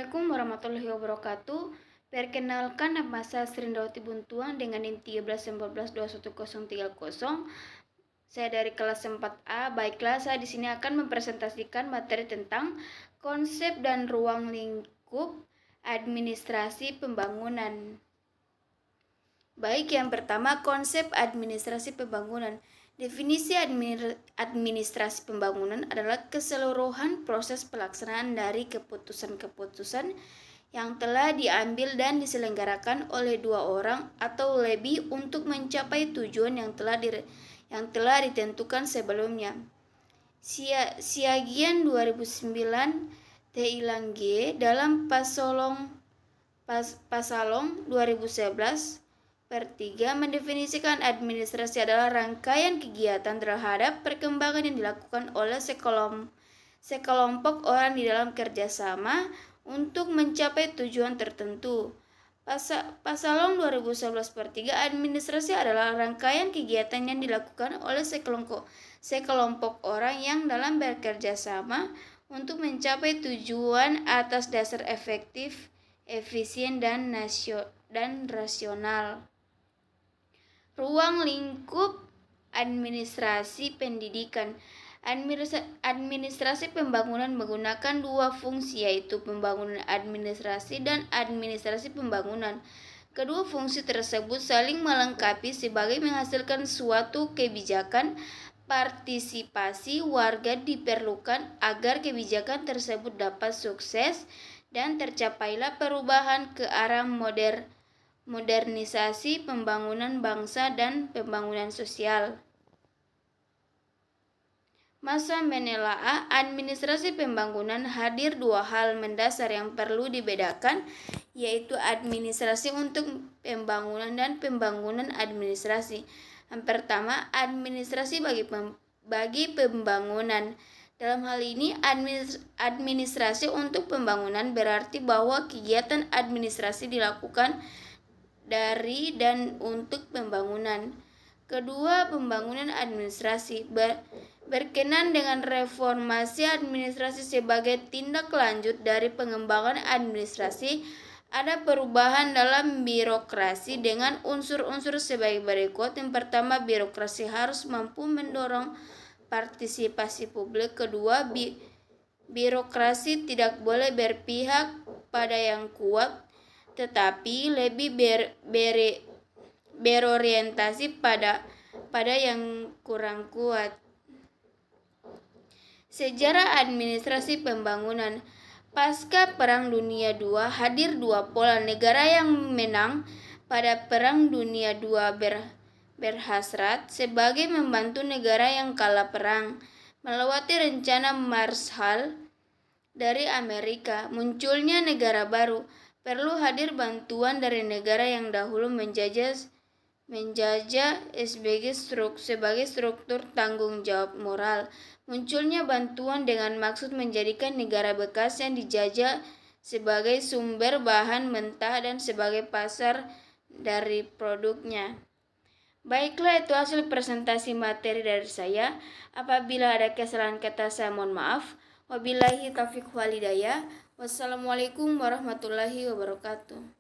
Assalamualaikum warahmatullahi wabarakatuh. Perkenalkan, nama saya Srindawati Buntuang dengan NIM 1314211030. Saya dari kelas 4A. Baiklah, saya di sini akan mempresentasikan materi tentang konsep dan ruang lingkup administrasi pembangunan. Baik, yang pertama, konsep administrasi pembangunan. Definisi administrasi pembangunan adalah keseluruhan proses pelaksanaan dari keputusan-keputusan yang telah diambil dan diselenggarakan oleh dua orang atau lebih untuk mencapai tujuan yang telah ditentukan sebelumnya. Siagian 2009 T-G dalam Pasalong 2011 Per 3 mendefinisikan administrasi adalah rangkaian kegiatan terhadap perkembangan yang dilakukan oleh sekelompok orang di dalam kerjasama untuk mencapai tujuan tertentu. Pasalong 2011 Per 3, administrasi adalah rangkaian kegiatan yang dilakukan oleh sekelompok orang yang dalam bekerjasama untuk mencapai tujuan atas dasar efektif, efisien, dan rasional. Ruang lingkup administrasi pendidikan. Administrasi pembangunan menggunakan dua fungsi, yaitu pembangunan administrasi dan administrasi pembangunan. Kedua fungsi tersebut saling melengkapi sebagai menghasilkan suatu kebijakan. Partisipasi warga diperlukan agar kebijakan tersebut dapat sukses dan tercapailah perubahan ke arah modernisasi pembangunan bangsa dan pembangunan sosial. Masa menelaah administrasi pembangunan hadir dua hal mendasar yang perlu dibedakan, yaitu administrasi untuk pembangunan dan pembangunan administrasi. Yang pertama, administrasi bagi pembangunan. Dalam hal ini, administrasi untuk pembangunan berarti bahwa kegiatan administrasi dilakukan dari dan untuk pembangunan. Kedua, pembangunan administrasi berkenan dengan reformasi administrasi sebagai tindak lanjut dari pengembangan administrasi. Ada perubahan dalam birokrasi dengan unsur-unsur sebagai berikut. Yang pertama, birokrasi harus mampu mendorong partisipasi publik. Kedua, birokrasi tidak boleh berpihak pada yang kuat, tetapi lebih berorientasi pada yang kurang kuat. Sejarah administrasi pembangunan. Pasca Perang Dunia II, hadir dua pola. Negara yang menang pada Perang Dunia II berhasrat sebagai membantu negara yang kalah perang. Melewati rencana Marshall dari Amerika, munculnya negara baru. Perlu hadir bantuan dari negara yang dahulu menjajah sebagai struktur tanggung jawab moral. Munculnya bantuan dengan maksud menjadikan negara bekas yang dijajah sebagai sumber bahan mentah dan sebagai pasar dari produknya. Baiklah, itu hasil presentasi materi dari saya. Apabila ada kesalahan kata, saya mohon maaf. Wabillahi taufiq wal hidayah. Wassalamualaikum warahmatullahi wabarakatuh.